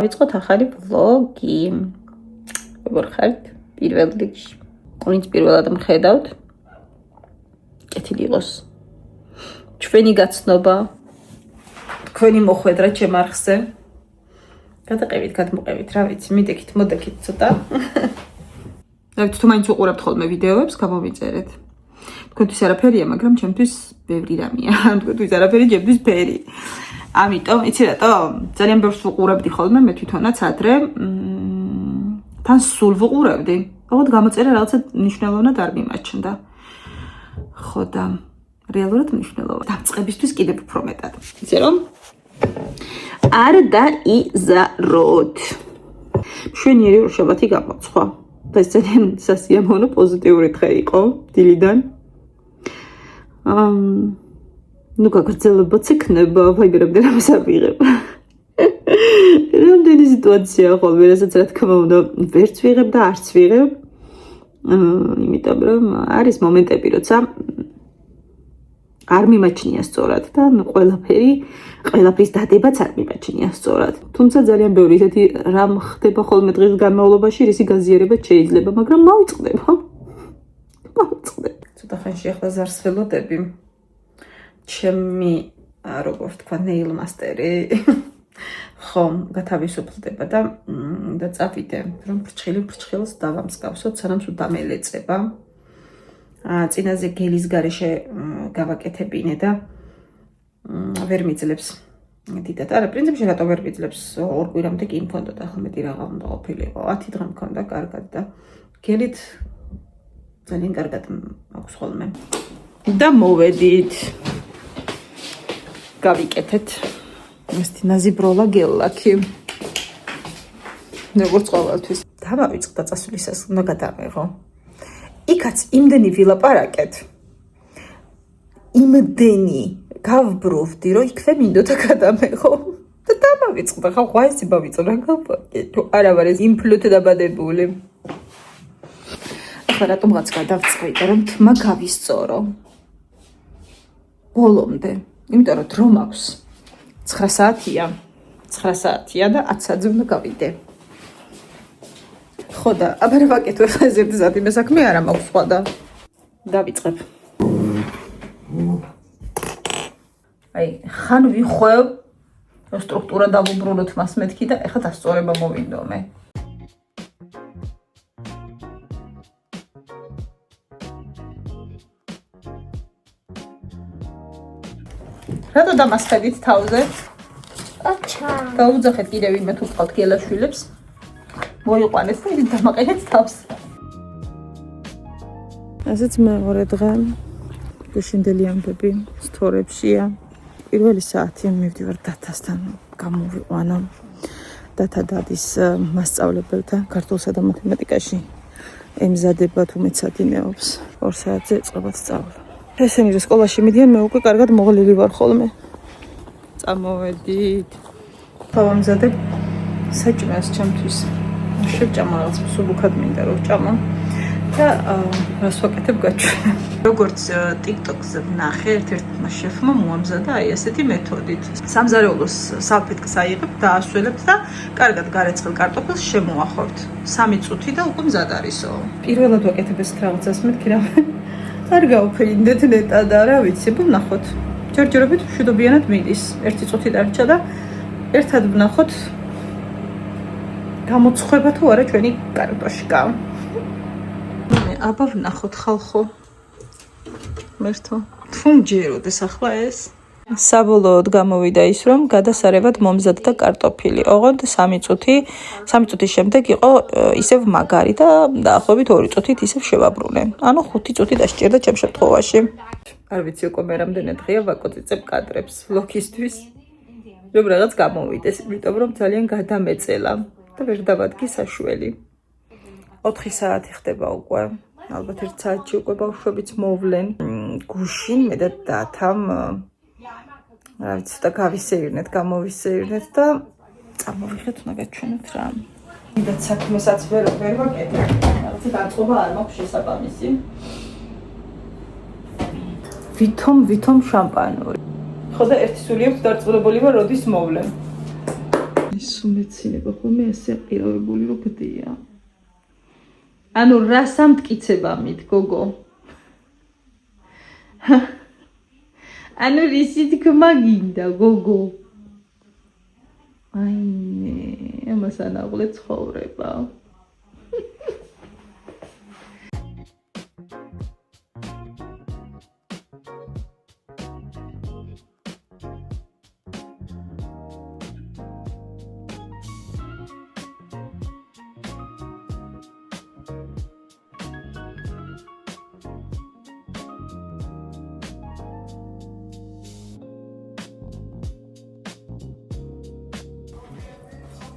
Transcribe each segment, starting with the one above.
დავიწყოთ ახალი ვლოგი. როგორ ხართ? პირველ რიგში. ვინც პირველად მხედავთ, კეთილი იყოს. ჩვენი გაცნობა, თქვენი მოხვედრა ჩემ არხზე. გადაყევით, გადმოყევით, რა ვიცი, მიდექით, მოდექით ცოტა. რა ვიცი, თუ მაინც უყურებთ ხოლმე ვიდეოებს, გამოვიწერეთ. თქვენთვის არაფერია, მაგრამ ჩემთვის ბევრი რამეა. თქვენთვის არაფერი, ჩემთვის ფერი. ამიტომ, იცი რატო? ძალიან ბევრს ვუყურებდი ხოლმე, მე თვითონაც ადრე. თან სულ ვუყურებდი. ოღონდ გამოწერა რაღაცა მნიშვნელოვნად არ მიმაჩნდა. ხო და რეალურად მნიშვნელოვანია. დამწყებისთვის კიდევ უფრო მეტად. იცი რომ? არ დაიზაროთ. მშვენიერი ორშაბათი გამოცხვა. ეს ძალიან სასიამოვნო პოზიტიური დღე იყო დილიდან. ну გაგრძელებაც იქნება, ვაიბერებდი რამეს ავიღებ. რამდენი სიტუაცია ხოლმე, რასაც რა თქმა უნდა ვერც ვიღებ და არც ვიღებ. იმიტომ რომ არის მომენტები, როცა არ მიმაჩნია სწორად და ყველაფრის დადებაც არ მიმაჩნია სწორად. თუმცა ძალიან ბევრი ისეთი რამ ხდება ხოლმე დღის განმავლობაში, რისი გაზიარებაც შეიძლება, მაგრამ მოვიწყდება. ცოტა ხანში ახლა ზარს ველოდები. ჩემი, როგორ თქვა, ნეილ მასტერი ხომ გათავისუფლდება და წავიდე, რომ ფრჩხილს დავამსგავსოთ, სანამ თუ დამელეწება. წინაზე გელის გარეშე გავაკეთებინე და ვერ მიძლებს დიდად. არა, პრინციპში რატო ვერ მიძლებს? 2 კვირამდე კი მქონდა, ახლა მეტი რაღა უნდა ყოფილიყო. 10 დღე მქონდა კარგად და გელით ძალიან კარგად აქვს ხოლმე. და მოვედით. გავიკეთეთ. ესეთი ნაზიბროლა გელლაკი. როგორც ყოველთვის. დავავიწყდა წასვლისას, უნდა გადავეღო. იქაც იმდენი ვილაპარაკეთ. იმდენი გავბრუვდი, რომ იქვე მინდოდა გადამეღო. და დავავიწყდა, ხა ღვაისი მოვიწო რა გავაკეთო. არა ვარ ეს იმფლუთ დაბადებული. ახლა რატომღაც გადავწყვიტე, რომ თმა გავისწორო. ბოლომდე. იმიტომ რომ დრო მაქვს. 9 საათია. 9 საათია და 10 საათზე უნდა გავიდე. ხო და აბა რა ვაკეთო ახლა ეს 1 საათი მე საქმე არა მაქვს სხვა და დავიწყებ. აი, ხან ვიხვევ, რომ სტრუქტურა დავუბრუნოთ მას მეთქი და ეხლა დასწორება მოვინდომე. რატო დამასხედით თავზე? აჩა. დაუძახეთ კიდევ იმე თუ ვყავთ გელაშვილებს. მოიყვანეთ და ისინი დამაყენეთ თავს. ასეც მეორე დღე გუშინდელი ამბები სტორებშია. პირველი საათი მივდივარ დათასთან გამოვიყვანა. დათა დადის მასწავლებელთან ქართულსა და მათემატიკაში ემზადება თუ მეცადინეობს. 2 საათზე ეწყობათ სწავლა. ესენი რომ სკოლაში მიდიან, მე უკვე კარგად მოღლილი ვარ ხოლმე. წამოვედით. დავამზადებ საჭმელს ჩემთვის. შევჭამა რაღაც მსუბუქად მინდა რომ ვჭამა. და რას ვაკეთებ გაჩვენა. როგორც TikTok-ზე ვნახე, ერთ-ერთმა შეფმა მოამზადა აი ესეთი მეთოდით. სამზარეულოს სალფეტკს აიღებთ, დაასველებთ და კარგად გარეცხილ კარტოფილს შემოახორთ. 3 წუთი და უკვე მზად არისო. პირველად ვაკეთებ ეს რაღაცას, მეთქი რა. არ გავფრინდეთ ნეტა და რა ვიცი, ვნახოთ. ჯერჯერობით მშვიდობიანად მიდის. 1 წუთი დარჩა და ერთად ვნახოთ გამოცხება თუ არა ჩვენი კარტოშკა. აბა ვნახოთ ხალხო. მერთო. თუ მჯეროდეს ახლა ეს. საბოლოოდ გამოვიდა ის, რომ გადასარევად მომზადდა კარტოფილი. ოღონდ 3 წუთის შემდეგ იყო ისევ მაგარი და დაახლოებით 2 წუთით ისევ შევაბრუნე. ანუ 5 წუთი დასჭირდა ჩემ შემთხვევაში. არ ვიცი უკვე მე რამდენი დღეა ვაკოწიწებ კადრებს ვლოგისთვის. რომ რაღაც გამოვიდეს, იმიტომ რომ ძალიან გადამეწელა და ვერ დავადგი საშველი. 4 საათი ხდება უკვე. ალბათ 1 საათში უკვე ბავშვებიც მოვლენ. გუშინ მე და დათამ რა ვიცი, და გავისეირნეთ, გამოვისეირნეთ და წამოვიღეთ, უნდა გაჩვენოთ რა. მიდაც საქმესაც ვერ ვაკეთებ. რაღაცა დაწყობა არ მაქვს შესაბამისი. ვითომ შამპანური. ხო და ერთი სული აქვს დარწმუნებული ვარ, როდის მოვლენ. სუმეცინება ხოლმე ესე ყირავებული რო გდია. ანუ რა სამტკიცება მით გოგო? ანუ რისი თქმა გინდა გოგო? აინე, ამას ანაღლე ცხოვრება.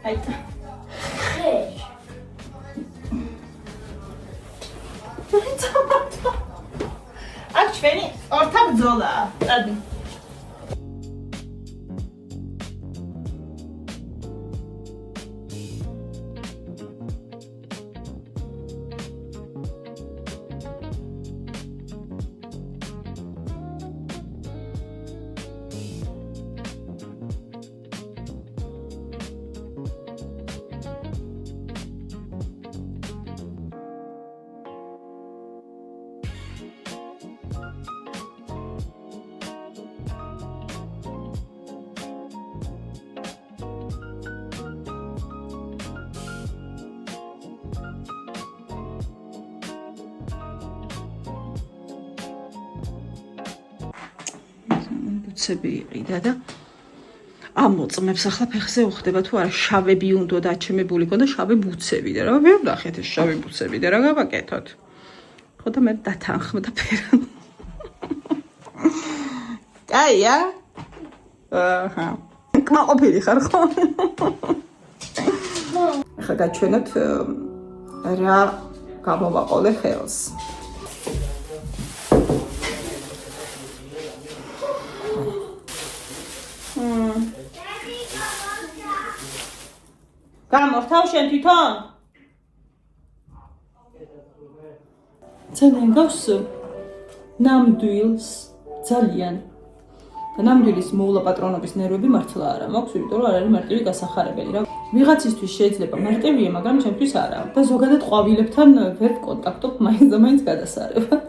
Айта. აქ ჩვენი ორთა ბრძოლაა. წადი. ბუცები იყიდა და ამოწმებს ახლა ფეხზე უხდება თუ არა შავები უნდა დაჩემებული ქონდა შავი ბუცები და რა ვერ ვნახეთ ეს შავი ბუცები და რა გავაკეთოთ ხო და მე დათანხმდა ფერად კაია აჰა კმაყოფილი ხარ ხო ახლა გაჩვენოთ რა გამოვაყოლე ხელს გამორთავ შენ თვითონ? ძალიან გავს ნამდვილს ძალიან და ნამდვილის მოვლა პატრონობის ნერვები მართლა არა მაქვს იმიტომ რომ არ არის მარტივი გასახარებელი რა ვიღაცისთვის შეიძლება მარტივია მაგრამ ჩემთვის არა და ზოგადად ყვავილებთან ვერ კონტაქტობ მაინც და მაინც გადასარევად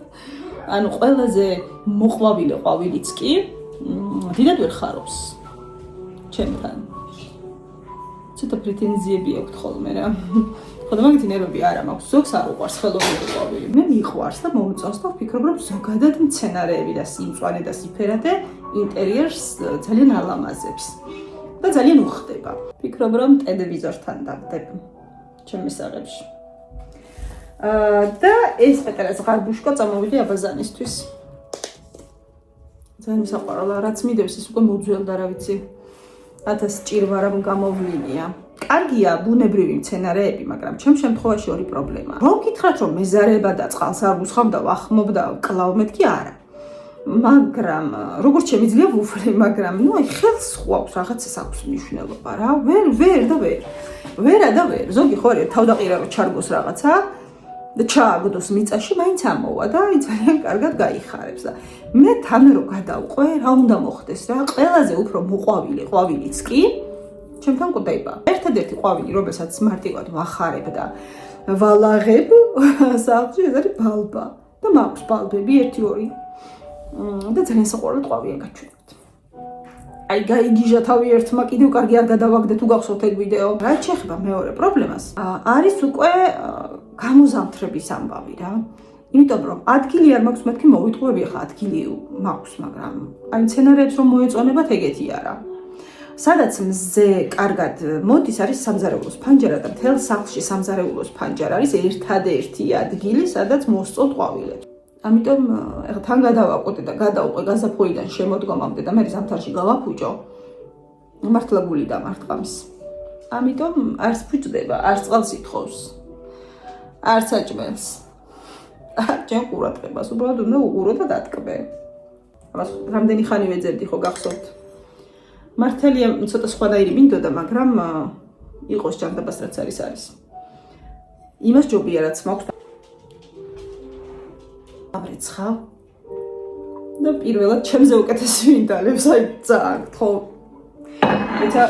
ანუ ყველაზე მოყვავილე ყვავილიც კი დიდად ვერ ხარობს ჩემთან ცოტა პრეტენზიები აქვს ხოლმე რა. ხო და მაგითი ნერვები არა მაქვს. ზოგს არ უყვარს ხელოვნური ყვავილი. მე მიყვარს და მომწონს და ვფიქრობ რომ ზოგადად მცენარეები და სიმწვანე და სიფერადე ინტერიერს ძალიან ალამაზებს და ძალიან უხდება. ვფიქრობ რომ ტელევიზორთან დავდებ ჩემი საღებში. და ეს პატარა ზღარბუშკა წამოვიდე აბაზანისთვის. ძალიან საყვარლა რაც მიდევს ის უკვე მოძველდა რა ვიცი. 1000 ჭირვარამ გამოვლინია. კარგია ბუნებრივი მცენარეები, მაგრამ ჩემ შემთხვევაში ორი პრობლემაა. რა ვკითხავთ რომ მეზარება და წყალს არ უსხავ და ვახმობ და კლავ მეთქი არა. მაგრამ როგორც შემიძლია ვუფლე, მაგრამ ნუ აი ხელს ხვავს რაღაცას აქვს მნიშვნელობა რა. ვერა და ვერ. ზოგი ხო არის თავდაყირა რომ ჩარგოს რაღაცა და ჩააგდოს მიწაში, მაინც ამოვა და აი ძალიან კარგად გაიხარებს და მე თან რო გადავყვე, რა უნდა მოხდეს რა? ყველაზე უფრო მოყვავილე ყვავილიც კი ჩემთან კვდება. ერთადერთი ყვავილი, რომელსაც მარტივად ვახარებ და ვალაღებ, სახლში ეს არის ბალბა და მაქვს ბალბები 1-2 და ძალიან საყვარელად ყვავიან გაჩვენებთ. აი გაიგიჟა თავი ერთმა კიდევ კარგი არ გადავაგდე თუ გახსოვთ ეგ ვიდეო. რა შეეხება მეორე პრობლემას? არის უკვე გამოზამთრების ამბავი რა. იმიტომ რომ ადგილი არ მაქვს მეთქი მოვიტყუები ხა ადგილი მაქვს, მაგრამ აი მცენარეებს რომ მოეწონებათ ეგეთი არა. სადაც მზე კარგად მოდის არის სამზარეულოს ფანჯარა და მთელ სახლში სამზარეულოს ფანჯარა არის ერთადერთი ადგილი, სადაც მოსწონთ ყვავილებს. ამიტომ ეხლა თან გადავაყოთ და გადავყვე გაზაფხულიდან შემოდგომამდე და მე ზამთარში გავაფუჭო. მართლა გული დამარტყამს. ამიტომ არც ფუჭდება, არც წყალს ითხოვს. არც აჭმელს. ჩემ ყურადღებას უბრალოდ უნდა უყურო და დატკბე. ამას რამდენი ხანი ვეძებდი ხო გახსოვთ? მართალია ცოტა სხვანაირი მინდოდა, მაგრამ იყოს ჯანდაბას რაც არის. იმას ჯობია რაც მაქვს. ავრიცხავ და პირველად ჩემზე უკეთესი მინდალებს აი წააგთ ხო? ეცა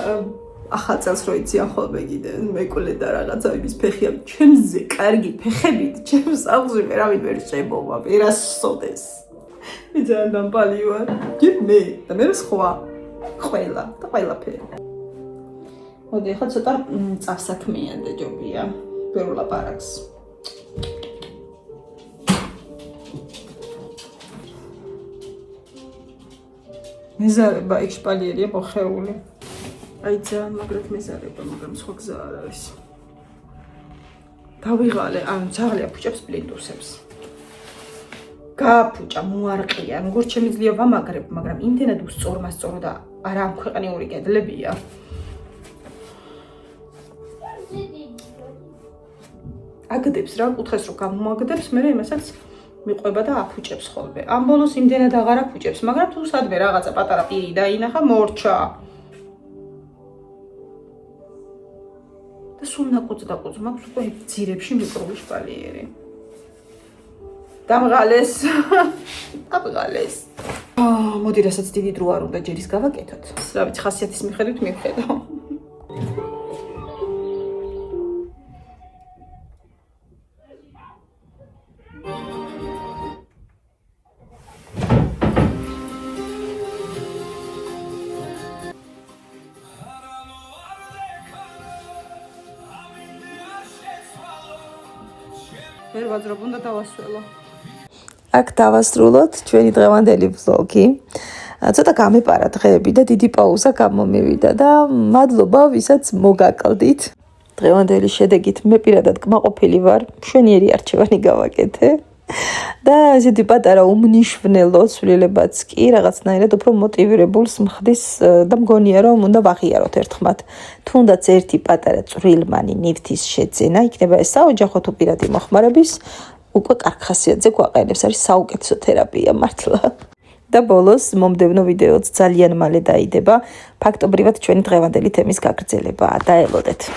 ახალ წელს რო იციან ხოლმე კიდე მეკვლე და რაღაცა იმის ფეხია ჩემზე კარგი ფეხებით ჩემს სახლში ვერავინ ვერ შემოვა ვერასოდეს მე ძალიან დამპალი ვარ მე და მე სხვა ყველა და ყველაფერი მოდი ახლა ცოტა წავსაქმიან და ჯობია ვერ ვლაპარაკს მეზარება იქ შპალიერია მოხეული აი ძალიან მაგრად მეზარება, მაგრამ სხვა გზა არ არის. დავიღალე, ანუ ძაღლი აფუჭებს პლინტუსებს. გააფუჭა, მოარყია, როგორც შემიძლია ვამაგრებ, მაგრამ იმდენად უსწორმასწორო და არა ამ ქვეყნიური კედლებია. აგდებს რა, კუთხეს რო გამომაგდებს, მე იმასაც მიყვება და აფუჭებს ხოლმე. ამ ბოლოს იმდენად აღარ აფუჭებს, მაგრამ თუ სადმე რაღაცა პატარა პირი დაინახა, მორჩა. სულ ნაკუწ მაქვს უკვე ძირებში მიკრობი შპალიერი. დამღალეს. აბღალეს. მოდი რასაც დიდი დრო არ უნდა ჯერის გავაკეთოთ. რა ვიცი ხასიათის მიხედვით მივხედავ. ვერ ვაძრობ, უნდა დავასრულო. აქ დავასრულოთ ჩვენი დღევანდელი ვლოგი. ცოტა გამეპარა დღეები და დიდი პაუზა გამომივიდა და მადლობა ვისაც მოგაკლდით. დღევანდელი შედეგით მე პირადად კმაყოფილი ვარ. მშვენიერი არჩევანი გავაკეთე. და ესეთი პატარა უმნიშვნელო ცვლილებაც კი რაღაცნაირად უფრო მოტივირებულს მხდის და მგონია რომ უნდა ვაღიაროთ ერთხმად. თუნდაც ერთი პატარა წვრილმანი ნივთის შეძენა იქნება ეს საოჯახო თუ პირადი მოხმარების უკვე კარგ ხასიათზე გვაყენებს არის საუკეთესო თერაპია მართლა. და ბოლოს მომდევნო ვიდეოც ძალიან მალე დაიდება ფაქტობრივად ჩვენი დღევანდელი თემის გაგრძელება და ელოდეთ.